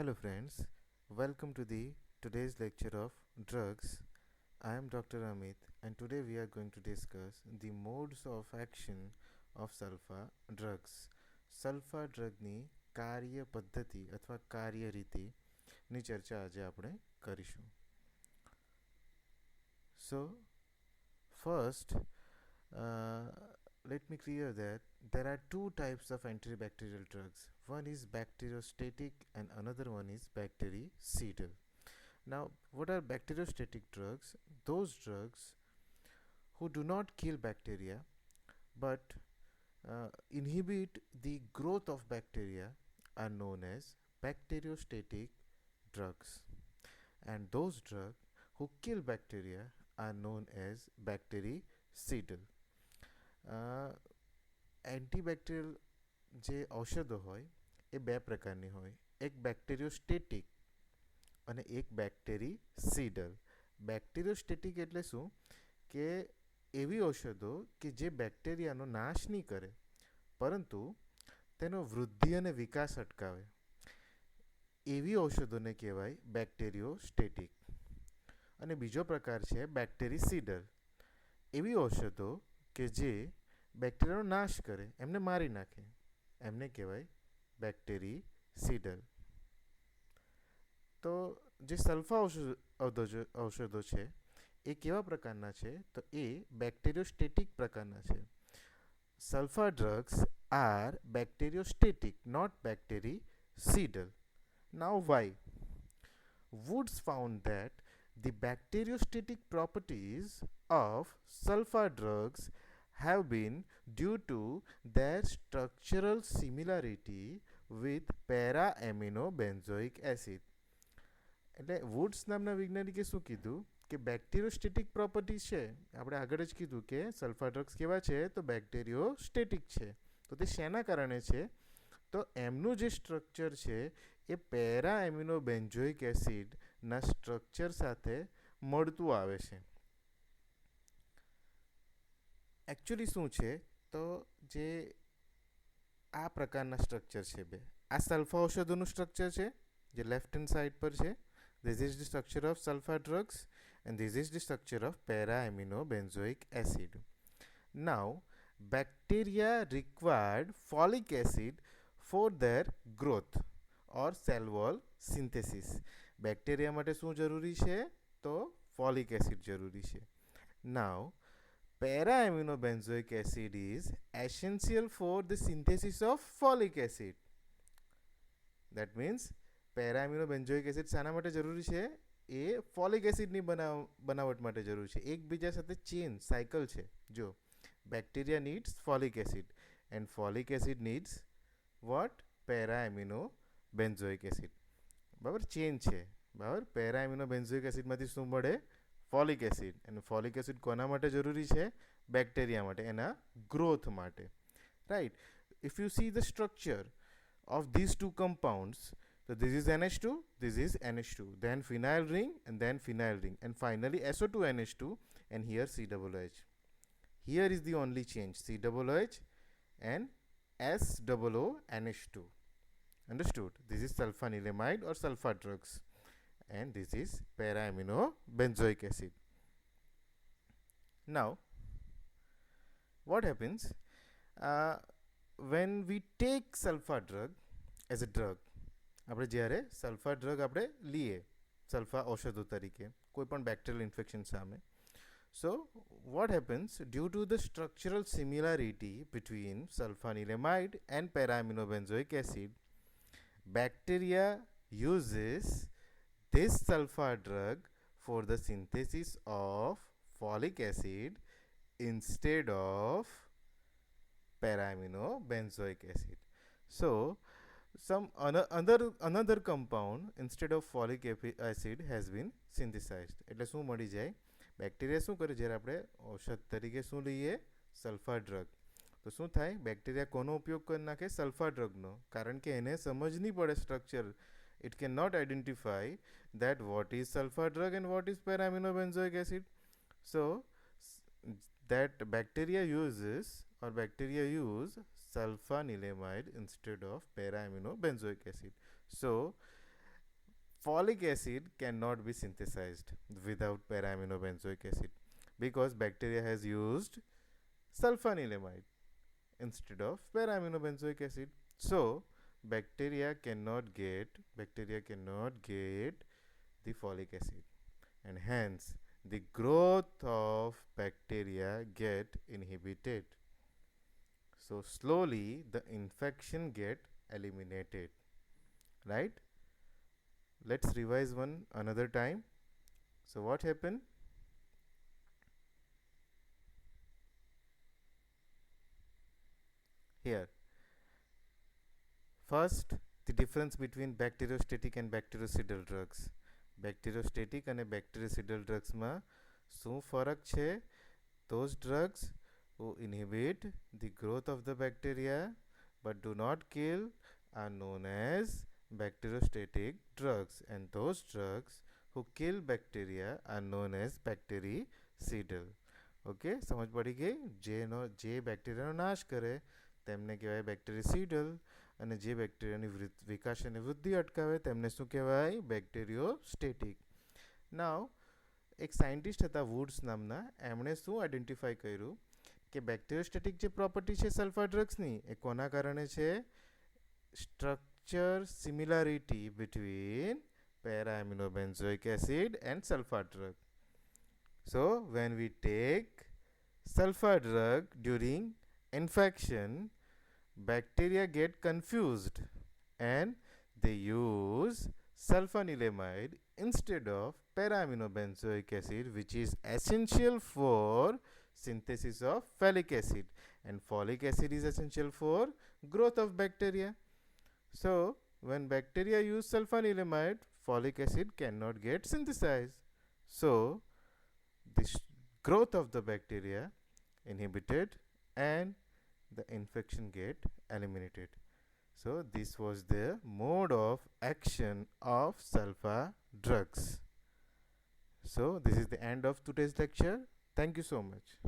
Hello friends, welcome to the today's lecture of drugs. I am Dr. Amit and today we are going to discuss the modes of action of sulfa drugs. સલ્ફા ડ્રગની કાર્ય પદ્ધતિ અથવા કાર્ય રીતિની ચર્ચા આજે આપણે કરીશું. So first, uh, let me clear that there are two types of antibacterial drugs. One is bacteriostatic and another one is bactericidal. Now, what are bacteriostatic drugs? Those drugs who do not kill bacteria but inhibit the growth of bacteria are known as bacteriostatic drugs, and those drugs who kill bacteria are known as bactericidal. Antibacterial જે ઔષધો હોય એ બે પ્રકારની હોય, એક બેક્ટેરિયોસ્ટેટિક અને એક બેક્ટેરિસિડલ. બેક્ટેરિયોસ્ટેટિક એટલે શું કે એવી ઔષધો કે જે બેક્ટેરિયાનો નાશ નહીં કરે પરંતુ તેનો વૃદ્ધિ અને વિકાસ અટકાવે, એવી ઔષધોને કહેવાય બેક્ટેરિયોસ્ટેટિક. અને બીજો પ્રકાર છે બેક્ટેરિસિડલ, એવી ઔષધો કે જે બેક્ટેરિયાનો નાશ કરે, એમને મારી નાખે, એમને કહેવાય બેક્ટેરિસિડલ. તો જે સલ્ફા ઔષધો છે એ કેવા પ્રકારના છે? તો એ બેક્ટેરિયોસ્ટેટિક પ્રકારના છે. Sulfa drugs are bacteriostatic, not bactericidal. Now why? Woods found that the bacteriostatic properties of sulfur drugs have been due to their structural similarity with para-amino-benzoic acid. એટલે વુડ્સ નામના વૈજ્ઞાનિકે શું કીધું કે બેક્ટેરિયોસ્ટેટિક પ્રોપર્ટીઝ છે, આપણે આગળ જ કીધું કે સલ્ફા ડ્રગ્સ કેવા છે તો બેક્ટેરિયોસ્ટેટિક છે. તો તે શેના કારણે છે? તો એમનું જે સ્ટ્રક્ચર છે એ પેરા એમિનો બેન્ઝોઇક એસિડના સ્ટ્રક્ચર સાથે મળતું આવે છે. એકચ્યુઅલી શું છે તો જે આ પ્રકારના સ્ટ્રક્ચર છે બે, આ સલ્ફા ઔષધોનું સ્ટ્રક્ચર છે જે લેફ્ટ હેન્ડ સાઈડ પર છે. This is the structure of sulfur drugs and this is the structure of para-amino-benzoic acid. Now, bacteria required folic acid for their growth or cell wall synthesis. Bacteria માટે શું જરૂરી છે? તો folic acid જરૂરી છે. Now, para-amino-benzoic acid is essential for the synthesis of folic acid. That means para amino benzoic acid શાના માટે જરૂરી છે? એ ફોલિક એસિડની બનાવટ માટે જરૂરી છે. એકબીજા સાથે ચેન સાયકલ છે. જો bacteria needs folic acid and folic acid needs what? Para amino benzoic acid. બરાબર, ચેન છે. બરાબર, પેરામિનો બેન્ઝોઇક એસિડમાંથી શું મળે? Folic acid. અને ફોલિક એસિડ કોના માટે જરૂરી છે? બેક્ટેરિયા માટે, એના ગ્રોથ માટે. Right. If you see the structure of these two compounds, so this is NH2, this is NH2, then phenyl ring and then phenyl ring, and finally SO2 NH2, and here COOH. Here is the only change, COOH and SOO NH2. Understood? This is sulfanilamide or sulfur drugs, and this is para-amino benzoic acid. Now what happens when we take sulfur drug as a drug? આપણે જ્યારે સલ્ફા drug આપણે લઈએ સલ્ફા ઔષધો તરીકે કોઈ પણ bacterial infection સામે, so what happens? Due to the structural similarity between sulfanilamide and para aminobenzoic acid, bacteria uses this sulfur drug for the synthesis of folic acid instead of para-amino-benzoic acid. So some another compound instead of folic acid has been synthesized. એટલે શું મળી જાય? Bacteria શું કરે? જ્યારે આપણે ઔષધ તરીકે શું લઈએ? સલ્ફા ડ્રગ. તો શું થાય? બેક્ટેરિયા કોનો ઉપયોગ કરી નાખે? સલ્ફા ડ્રગનો. કારણ કે એને સમજ નહીં પડે structure. It cannot identify that what is sulfur drug and what is para-amino-benzoic acid. So that bacteria use sulfanilamide instead of para-amino-benzoic acid. So folic acid cannot be synthesized without para-aminobenzoic acid because bacteria has used sulfanilamide instead of para-aminobenzoic acid. So bacteria cannot get the folic acid, and hence the growth of bacteria get inhibited. So slowly the infection get eliminated, right? Let's revise one another time. So what happened? Here, first, the difference between bacteriostatic and bactericidal drugs. Bacteriostatic and bactericidal drugs માં શું ફરક છે? Those drugs who inhibit the growth of the bacteria but do not kill are known as bacteriostatic drugs, and those drugs who kill bacteria are known as bactericidal. Okay, સમજ પડી ગઈ? જે બેક્ટેરિયાનો નાશ કરે તેમને કહેવાય બેક્ટેરિસિડલ, અને જે બેક્ટેરિયાની વિકાસ અને વૃદ્ધિ અટકાવે તેમને શું કહેવાય? બેક્ટેરિયોસ્ટેટિક. નાવ એક સાયન્ટિસ્ટ હતા વુડ્સ નામના, એમણે શું આઈડેન્ટિફાઈ કર્યું કે બેક્ટેરિયોસ્ટેટિક જે પ્રોપર્ટી છે સલ્ફા ડ્રગ્સની એ કોના કારણે છે? Structure similarity between para-aminobenzoic acid and sulfur drug. So when we take sulfur drug during infection, bacteria get confused and they use sulfanilamide instead of para-aminobenzoic acid, which is essential for synthesis of folic acid, and folic acid is essential for growth of bacteria. So when bacteria use sulfanilamide, folic acid cannot get synthesized, so the growth of the bacteria inhibited and the infection get eliminated. So this was the mode of action of sulfa drugs. So this is the end of today's lecture. Thank you so much.